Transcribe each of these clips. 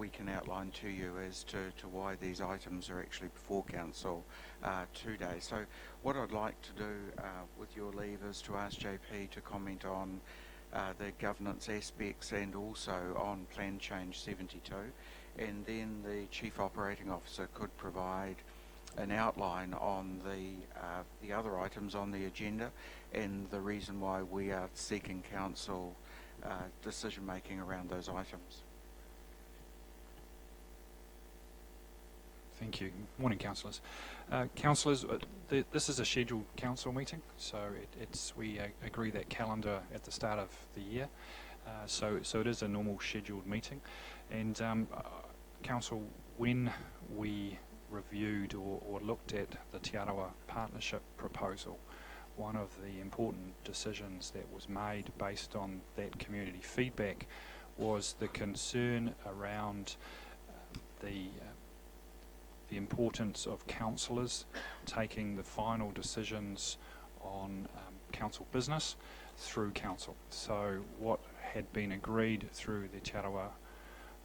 we can outline to you as to why these items are actually before Council today. So what I'd like to do, with your leave, is to ask JP to comment on the governance aspects and also on Plan Change 72, and then the Chief Operating Officer could provide an outline on the other items on the agenda and the reason why we are seeking Council decision making around those items. Thank you. Good morning, councillors. Councillors, this is a scheduled council meeting, so we agree that calendar at the start of the year. So it is a normal scheduled meeting, and council, when we reviewed or looked at the Te Arawa partnership proposal, one of the important decisions that was made based on that community feedback was the concern around the importance of councillors taking the final decisions on council business through council. So what had been agreed through the Te Arawa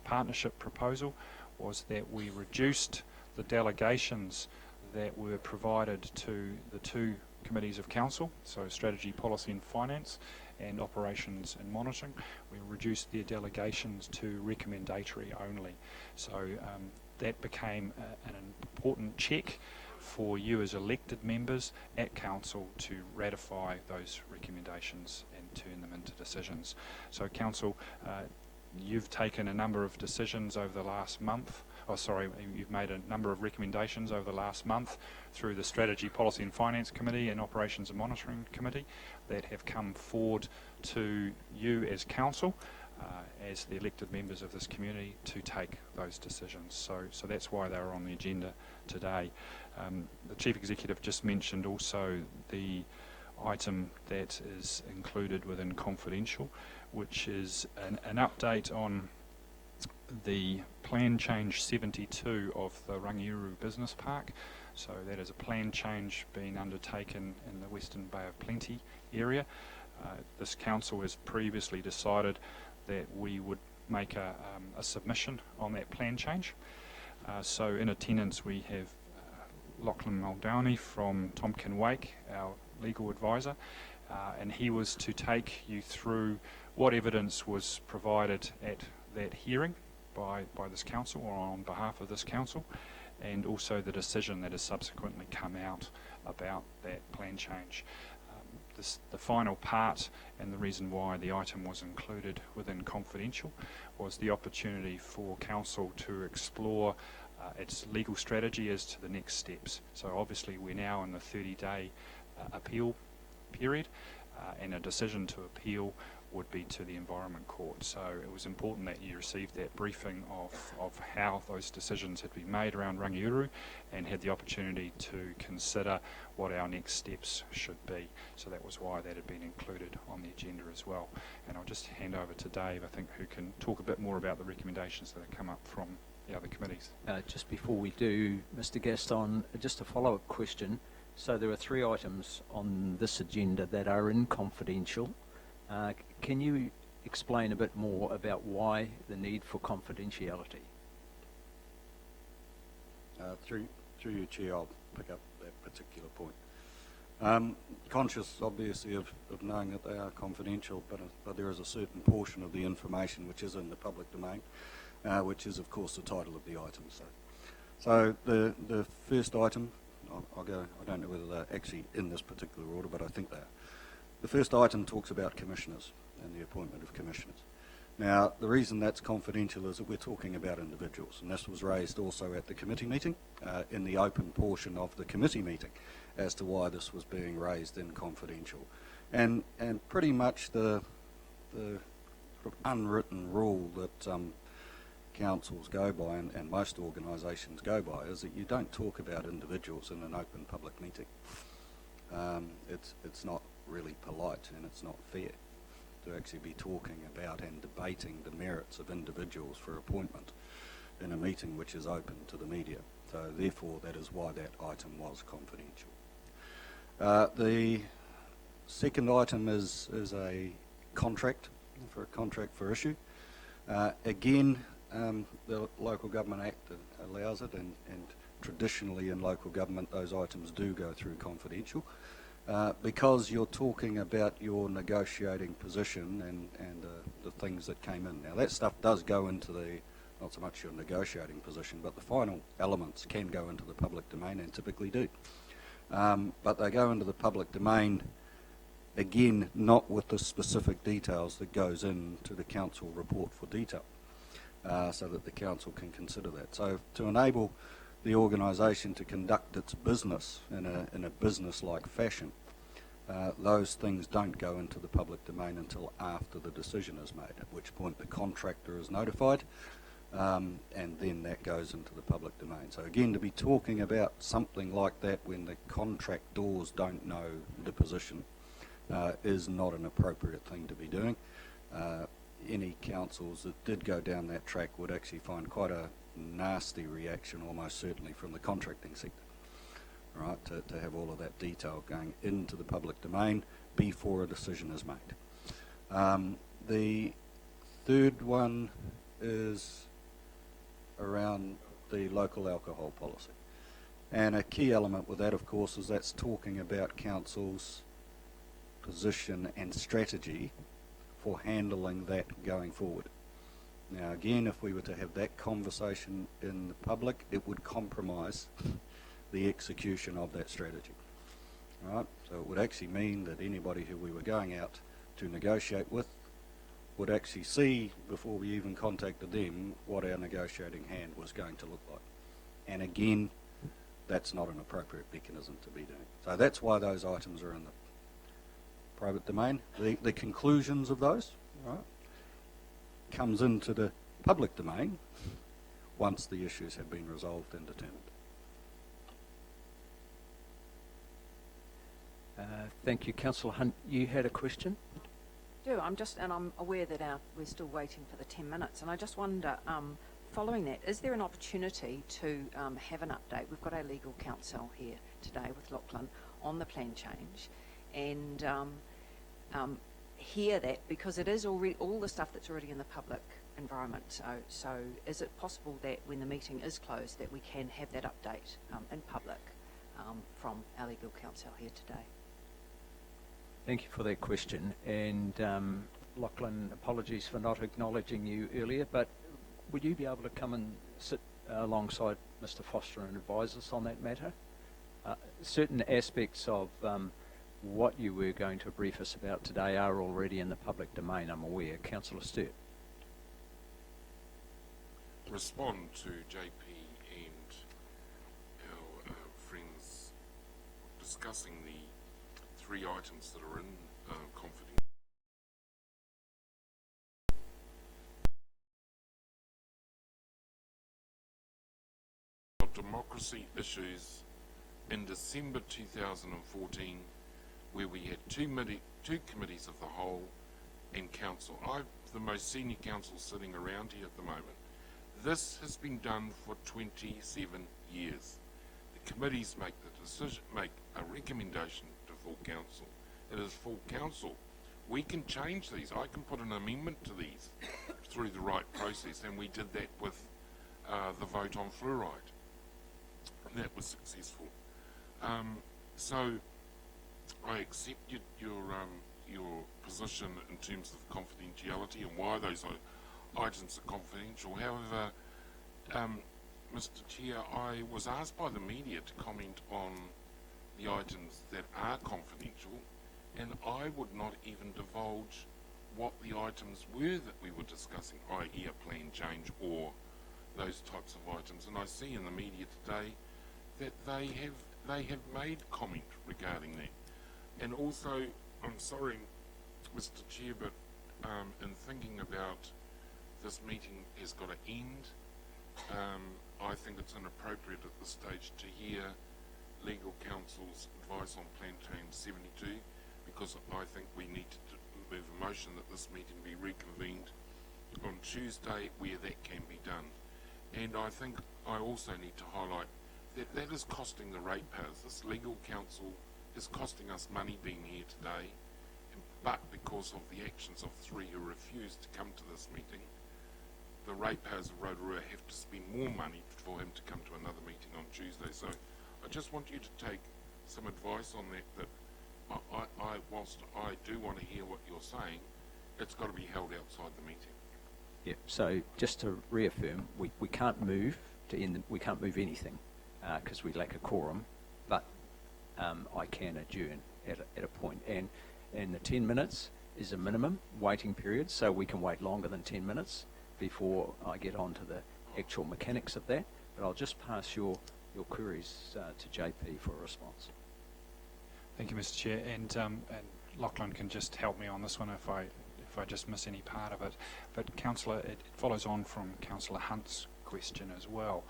partnership proposal was that we reduced the delegations that were provided to the two committees of council, so strategy, policy and finance, and operations and monitoring. We reduced their delegations to recommendatory only. So that became an important check for you as elected members at council to ratify those recommendations and turn them into decisions. So council, you've taken a number of decisions over the last month. You've made a number of recommendations over the last month through the Strategy, Policy and Finance Committee and Operations and Monitoring Committee that have come forward to you as council, as the elected members of this community, to take those decisions. So that's why they're on the agenda today. The Chief Executive just mentioned also the item that is included within confidential, which is an update on the Plan Change 72 of the Rangiuru Business Park. So that is a plan change being undertaken in the Western Bay of Plenty area. This council has previously decided that we would make a submission on that plan change. So in attendance we have Lachlan Muldowney from Tompkin Wake, our legal advisor, and he was to take you through what evidence was provided at that hearing by this council or on behalf of this council, and also the decision that has subsequently come out about that plan change. The final part, and the reason why the item was included within confidential, was the opportunity for council to explore its legal strategy as to the next steps. So obviously we're now in the 30-day appeal period, and a decision to appeal would be to the Environment Court. So it was important that you received that briefing of how those decisions had been made around Rangiuru and had the opportunity to consider what our next steps should be. So that was why that had been included on the agenda as well. And I'll just hand over to Dave, I think, who can talk a bit more about the recommendations that have come up from the other committees. Just before we do, Mr. Gaston, just a follow-up question. So there are 3 items on this agenda that are in confidential. Can you explain a bit more about why the need for confidentiality? Through you, Chair, I'll pick up that particular point. Conscious, obviously, of knowing that they are confidential, but there is a certain portion of the information which is in the public domain, which is, of course, the title of the item. So the first item, I'll go, I don't know whether they're actually in this particular order, but I think they are. The first item talks about commissioners and the appointment of commissioners. Now, the reason that's confidential is that we're talking about individuals, and this was raised also at the committee meeting, in the open portion of the committee meeting, as to why this was being raised in confidential. And pretty much the sort of unwritten rule that councils go by, and most organisations go by, is that you don't talk about individuals in an open public meeting. It's not really polite, and it's not fair to actually be talking about and debating the merits of individuals for appointment in a meeting which is open to the media. So therefore that is why that item was confidential. The second item is a contract for issue. Again, The Local Government Act allows it, and traditionally in local government those items do go through confidential. Because you're talking about your negotiating position and the things that came in. Now that stuff does go into not so much your negotiating position, but the final elements can go into the public domain and typically do. But they go into the public domain, again, not with the specific details that goes into the council report for detail, so that the council can consider that. So to enable the organisation to conduct its business in a business-like fashion, those things don't go into the public domain until after the decision is made, at which point the contractor is notified, and then that goes into the public domain. So again, to be talking about something like that when the contractors don't know the position is not an appropriate thing to be doing. Any councils that did go down that track would actually find quite a nasty reaction, almost certainly from the contracting sector, right, to have all of that detail going into the public domain before a decision is made. The third one is around the local alcohol policy. And a key element with that, of course, is that's talking about council's position and strategy for handling that going forward. Now again, if we were to have that conversation in the public, it would compromise the execution of that strategy. Right? So it would actually mean that anybody who we were going out to negotiate with would actually see, before we even contacted them, what our negotiating hand was going to look like. And again, that's not an appropriate mechanism to be doing. So that's why those items are in the private domain. The conclusions of those, right, comes into the public domain once the issues have been resolved and determined. Thank you. Councillor Hunt, you had a question? I'm aware that we're still waiting for the 10 minutes, and I just wonder, following that, is there an opportunity to have an update? We've got our legal counsel here today with Lachlan on the plan change, and hear that, because it is already all the stuff that's already in the public environment. So is it possible that when the meeting is closed that we can have that update in public from our legal counsel here today? Thank you for that question. And Lachlan, apologies for not acknowledging you earlier, but would you be able to come and sit alongside Mr. Foster and advise us on that matter? Certain aspects of what you were going to brief us about today are already in the public domain, I'm aware. Councillor Sturt. Respond to JP and our friends discussing the 3 items that are in confidence. Democracy issues in December 2014, where we had two committees of the whole and council. I'm the most senior council sitting around here at the moment. This has been done for 27 years. The committees make the decision, make a recommendation to full council. It is full council. We can change these. I can put an amendment to these through the right process, and we did that with the vote on fluoride. And that was successful. So I accept your position in terms of confidentiality and why those items are confidential. However, Mr. Chair, I was asked by the media to comment on the items that are confidential, and I would not even divulge what the items were that we were discussing, i.e. a plan change or those types of items. And I see in the media today that they have made comment regarding that. And also, I'm sorry, Mr. Chair, but in thinking about this meeting has got to end, I think it's inappropriate at this stage to hear legal counsel's advice on Plan Change 72, because I think we need to move a motion that this meeting be reconvened on Tuesday where that can be done. And I think I also need to highlight that that is costing the ratepayers. This legal counsel is costing us money being here today, but because of the actions of 3 who refused to come to this meeting, the ratepayers of Rotorua have to spend more money for him to come to another meeting on Tuesday. So I just want you to take some advice on that, whilst I do want to hear what you're saying, it's got to be held outside the meeting. Yeah, so just to reaffirm, we can't move we can't move anything because we lack a quorum, but I can adjourn at a point. And the 10 minutes is a minimum waiting period, so we can wait longer than 10 minutes before I get on to the actual mechanics of that. But I'll just pass your queries to JP for a response. Thank you, Mr. Chair, and Lachlan can just help me on this one if I just miss any part of it. But Councillor, it follows on from Councillor Hunt's question as well,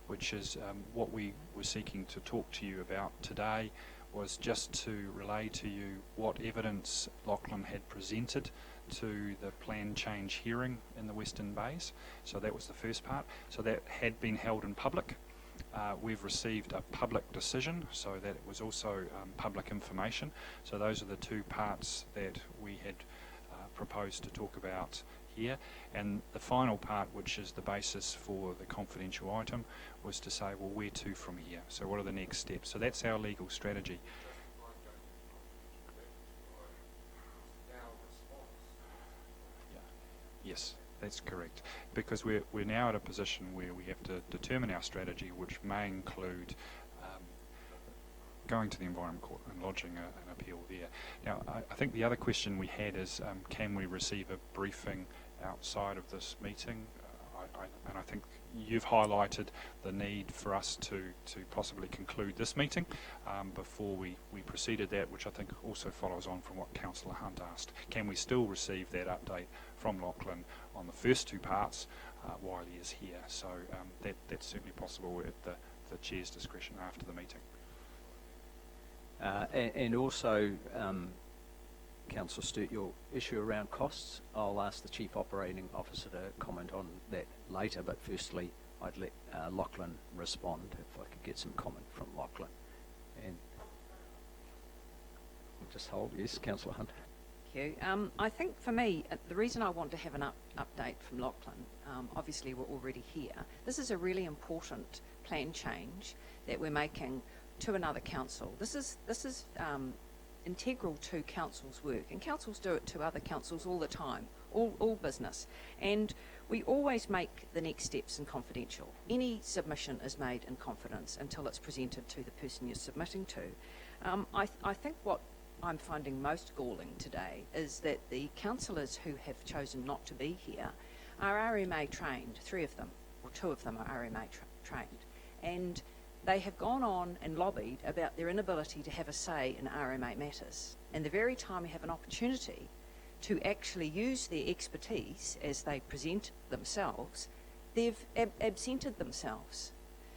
which is what we were seeking to talk to you about today was just to relay to you what evidence Lachlan had presented to the plan change hearing in the Western Bays. So that was the first part. So that had been held in public. We've received a public decision, so that it was also public information. So those are the two parts that we had proposed to talk about here. And the final part, which is the basis for the confidential item, was to say, well, where to from here? So what are the next steps? So that's our legal strategy. Yes, that's correct. Because we're now at a position where we have to determine our strategy, which may include going to the Environment Court and lodging an appeal there. Now, I think the other question we had is, can we receive a briefing outside of this meeting? And I think you've highlighted the need for us to possibly conclude this meeting before we proceeded that, which I think also follows on from what Councillor Hunt asked. Can we still receive that update from Lachlan on the first two parts while he is here? So that's certainly possible at the Chair's discretion after the meeting. And also, Councillor Sturt, your issue around costs, I'll ask the Chief Operating Officer to comment on that later, but firstly I'd let Lachlan respond if I could get some comment from Lachlan. And we'll just hold, yes, Councillor Hunt. Thank you. I think for me, the reason I want to have an update from Lachlan, obviously we're already here. This is a really important plan change that we're making to another council. This is integral to council's work, and councils do it to other councils all the time, all business. And we always make the next steps in confidential. Any submission is made in confidence until it's presented to the person you're submitting to. I think what I'm finding most galling today is that the councillors who have chosen not to be here are RMA trained. 3 of them, or 2 of them are RMA trained. And they have gone on and lobbied about their inability to have a say in RMA matters. And the very time we have an opportunity to actually use their expertise as they present themselves, they've absented themselves.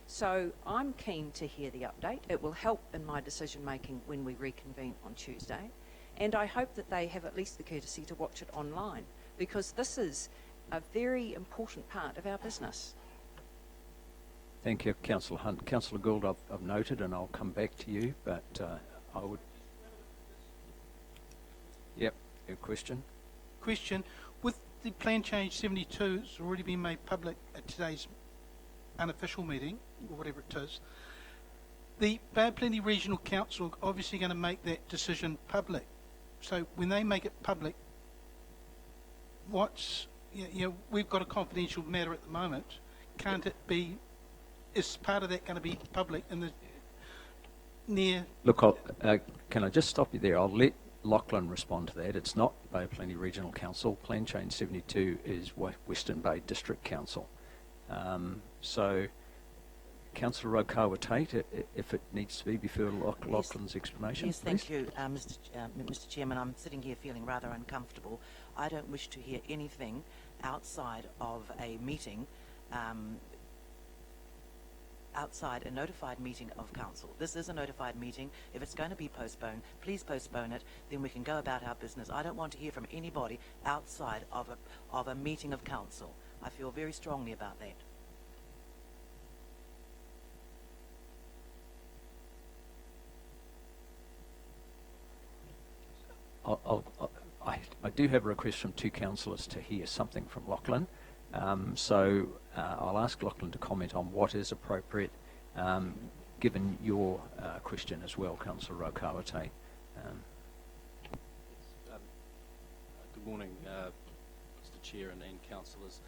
So I'm keen to hear the update. It will help in my decision making when we reconvene on Tuesday. And I hope that they have at least the courtesy to watch it online, because this is a very important part of our business. Thank you, Councillor Hunt. Councillor Gould, I've noted, and I'll come back to you, but I would... Yep, your question? Question. With the plan change 72, it's already been made public at today's unofficial meeting, or whatever it is. The Bay of Plenty Regional Council are obviously going to make that decision public. So when they make it public, we've got a confidential matter at the moment. Can't it be... Is part of that going to be public in the near... Look, can I just stop you there? I'll let Lachlan respond to that. It's not Bay of Plenty Regional Council. Plan Change 72 is Western Bay District Council. So, Councillor Rokawa Tate, if it needs to be before Lachlan's explanation, yes, thank you, Mr. Chairman. I'm sitting here feeling rather uncomfortable. I don't wish to hear anything outside of a meeting, outside a notified meeting of council. This is a notified meeting. If it's going to be postponed, please postpone it, then we can go about our business. I don't want to hear from anybody outside of a meeting of council. I feel very strongly about that. I do have a request from 2 councillors to hear something from Lachlan. I'll ask Lachlan to comment on what is appropriate, given your question as well, Councillor Rokawate. Good morning, Mr Chair and councillors.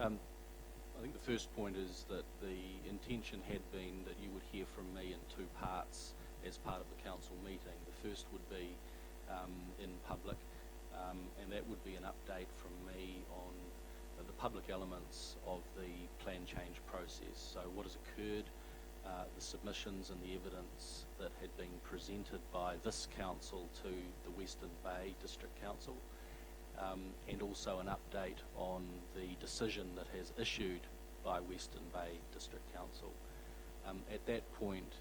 I think the first point is that the intention had been that you would hear from me in two parts as part of the council meeting. The first would be in public, and that would be an update from me on the public elements of the plan change process. So what has occurred, the submissions and the evidence that had been presented by this council to the Western Bay District Council, and also an update on the decision that has issued by Western Bay District Council. At that point,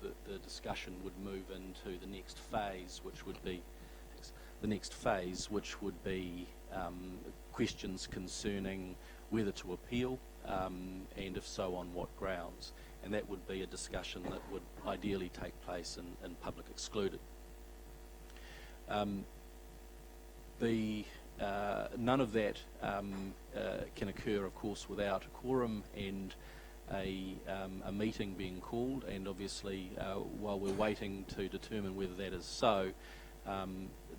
the discussion would move into the next phase, which would be questions concerning whether to appeal, and if so, on what grounds. And that would be a discussion that would ideally take place in public excluded. None of that can occur, of course, without a quorum and a meeting being called. And obviously, while we're waiting to determine whether that is so,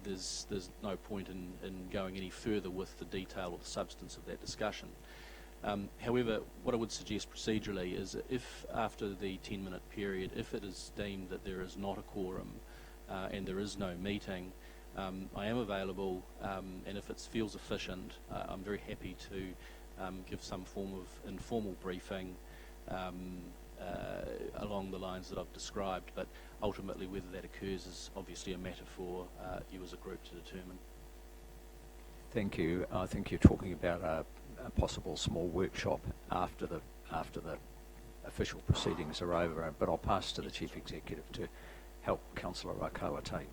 there's no point in going any further with the detail or the substance of that discussion. However, what I would suggest procedurally is if after the 10-minute period, if it is deemed that there is not a quorum and there is no meeting, I am available, and if it feels efficient, I'm very happy to give some form of informal briefing along the lines that I've described, but ultimately whether that occurs is obviously a matter for you as a group to determine. Thank you. I think you're talking about a possible small workshop after the official proceedings are over, but I'll pass to the Chief Executive to help Councillor Rokawate.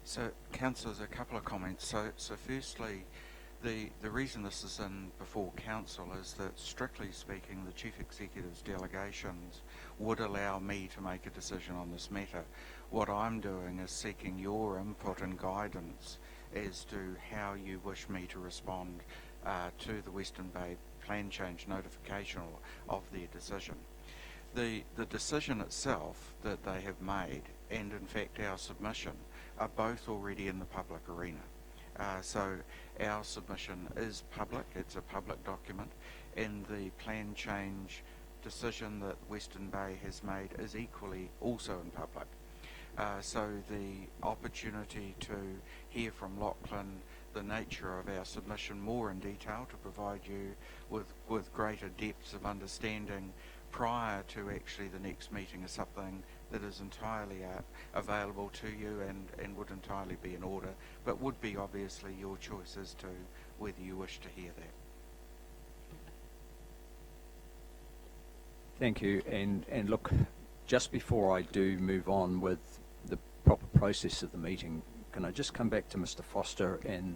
So, councillors, a couple of comments. So firstly, the reason this is in before council is that, strictly speaking, the Chief Executive's delegations would allow me to make a decision on this matter. What I'm doing is seeking your input and guidance as to how you wish me to respond to the Western Bay plan change notification of their decision. The decision itself that they have made, and in fact our submission, are both already in the public arena. So our submission is public, it's a public document, and the plan change decision that Western Bay has made is equally also in public. So the opportunity to hear from Lachlan the nature of our submission more in detail, to provide you with greater depths of understanding prior to actually the next meeting, is something that is entirely available to you and would entirely be in order, but would be obviously your choice as to whether you wish to hear that. Thank you. And look, just before I do move on with the proper process of the meeting, can I just come back to Mr Foster and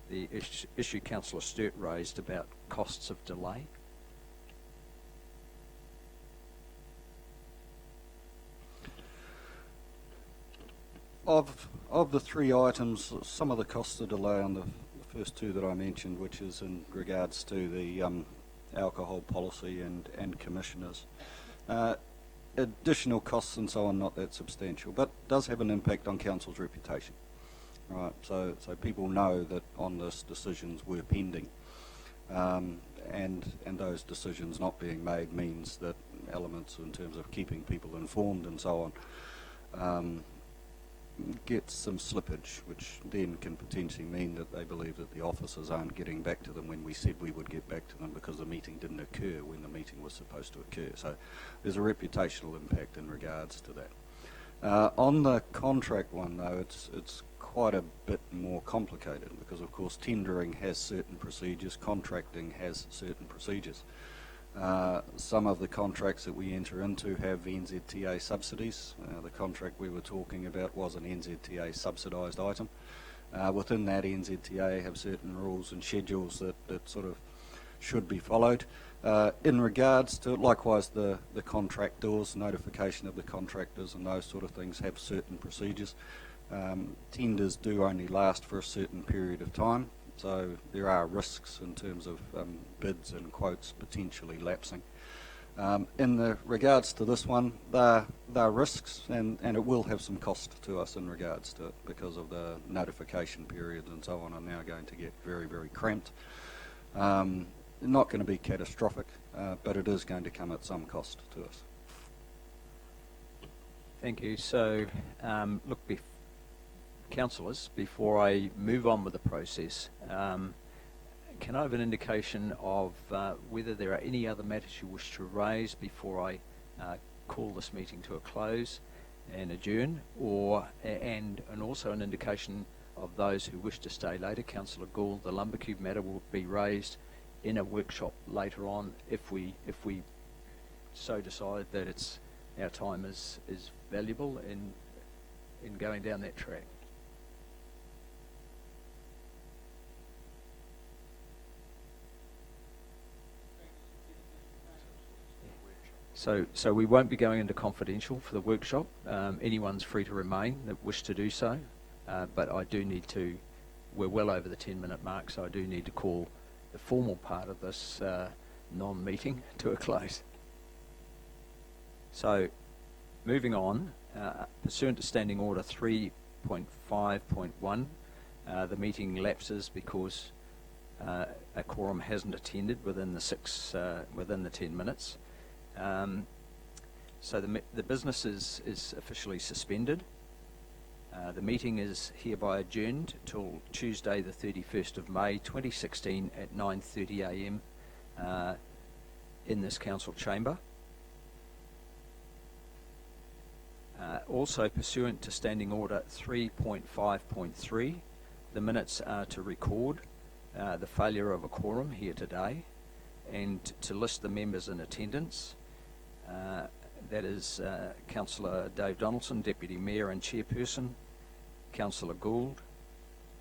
the issue Councillor Sturt raised about costs of delay? Of the three items, some of the costs of delay on the first two that I mentioned, which is in regards to the alcohol policy and commissioners. Additional costs and so on, not that substantial, but does have an impact on council's reputation. Right, so people know that on this decisions were pending, and those decisions not being made means that elements in terms of keeping people informed and so on get some slippage, which then can potentially mean that they believe that the officers aren't getting back to them when we said we would get back to them, because the meeting didn't occur when the meeting was supposed to occur. So there's a reputational impact in regards to that. On the contract one, though, it's quite a bit more complicated, because of course tendering has certain procedures, contracting has certain procedures. Some of the contracts that we enter into have NZTA subsidies. The contract we were talking about was an NZTA subsidised item. Within that, NZTA have certain rules and schedules that sort of should be followed. In regards to, likewise, the contractors, notification of the contractors and those sort of things have certain procedures. Tenders do only last for a certain period of time, So there are risks in terms of bids and quotes potentially lapsing. In the regards to this one, there are risks, and it will have some cost to us in regards to it because of the notification periods and so on are now going to get very, very cramped. Not going to be catastrophic, but it is going to come at some cost to us. Thank you. So, look, councillors, before I move on with the process, can I have an indication of whether there are any other matters you wish to raise before I call this meeting to a close and adjourn, and also an indication of those who wish to stay later? Councillor Gould, the lumber cube matter will be raised in a workshop later on if we so decide that our time is valuable in going down that track. So we won't be going into confidential for the workshop. Anyone's free to remain that wish to do so, but I do need to. We're well over the 10-minute mark, so I do need to call the formal part of this non-meeting to a close. So, moving on, pursuant to Standing Order 3.5.1, the meeting lapses because a quorum hasn't attended within the 10 minutes. So the business is officially suspended. The meeting is hereby adjourned till Tuesday the 31st of May 2016 at 9:30 a.m. In this council chamber. Also pursuant to Standing Order 3.5.3, the minutes are to record the failure of a quorum here today and to list the members in attendance. That is Councillor Dave Donaldson, Deputy Mayor and Chairperson, Councillor Gould,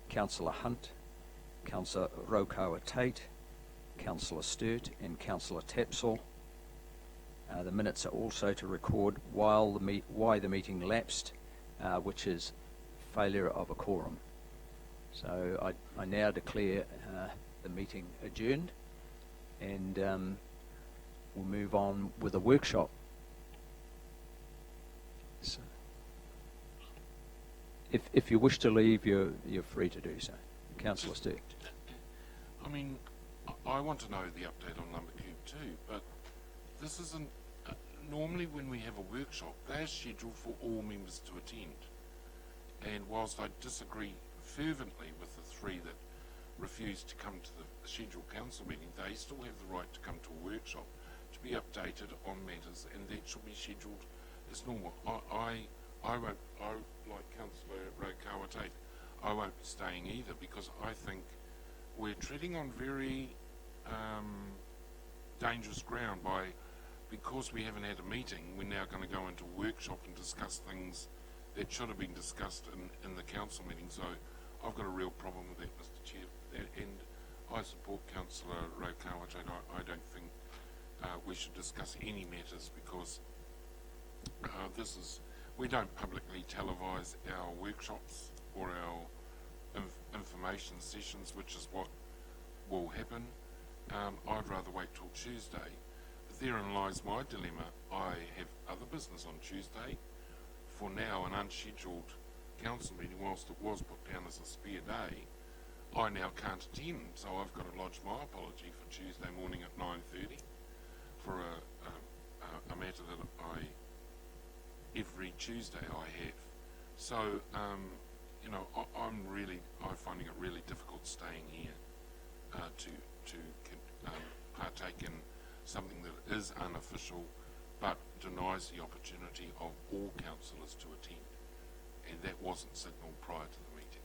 Councillor Hunt, Councillor Rotorua Tate, Councillor Sturt and Councillor Tapsell. The minutes are also to record why the meeting lapsed, which is failure of a quorum. So I now declare the meeting adjourned, and we'll move on with the workshop. So, if you wish to leave, you're free to do so. Councillor Sturt. I mean, I want to know the update on Lumber Cube too, but this isn't... normally when we have a workshop, they're scheduled for all members to attend. And whilst I disagree fervently with the three that refuse to come to the scheduled council meeting, they still have the right to come to a workshop to be updated on matters, and that should be scheduled as normal. I won't, like Councillor Rotorua Tate, I won't be staying either, because I think we're treading on very dangerous ground because we haven't had a meeting, we're now going to go into a workshop and discuss things that should have been discussed in the council meeting. So I've got a real problem with that, Mr Chair, and I support Councillor Rotorua Tate. I don't think we should discuss any matters, because we don't publicly televise our workshops or our information sessions, which is what will happen. I'd rather wait till Tuesday. Therein lies my dilemma. I have other business on Tuesday. For now, an unscheduled council meeting, whilst it was put down as a spare day, I now can't attend, so I've got to lodge my apology for Tuesday morning at 9:30 for a matter that every Tuesday I have. So, I'm finding it really difficult staying here to partake in something that is unofficial but denies the opportunity of all councillors to attend, and that wasn't signalled prior to the meeting.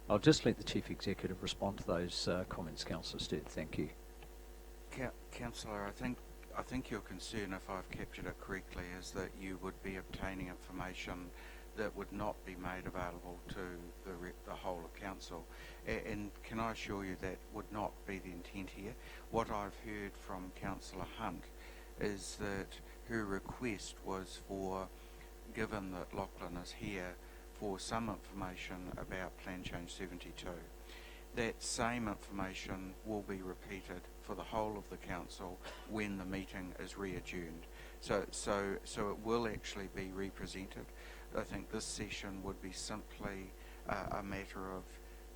I'll just let the Chief Executive respond to those comments, Councillor Sturt. Thank you. Councillor, I think your concern, if I've captured it correctly, is that you would be obtaining information that would not be made available to the whole of council, and can I assure you that would not be the intent here. What I've heard from Councillor Hunt is that her request was for, given that Lachlan is here, for some information about Plan Change 72. That same information will be repeated for the whole of the council when the meeting is re-adjourned. So it will actually be represented. I think this session would be simply a matter of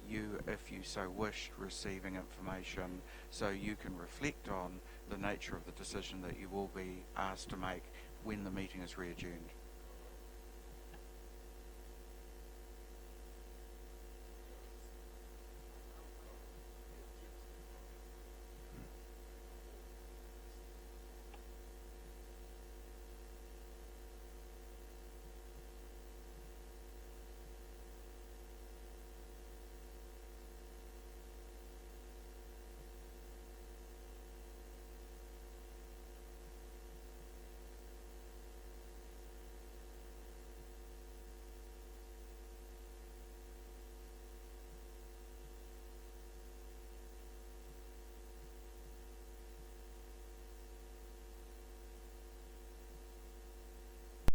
you, if you so wished, receiving information so you can reflect on the nature of the decision that you will be asked to make when the meeting is re-adjourned.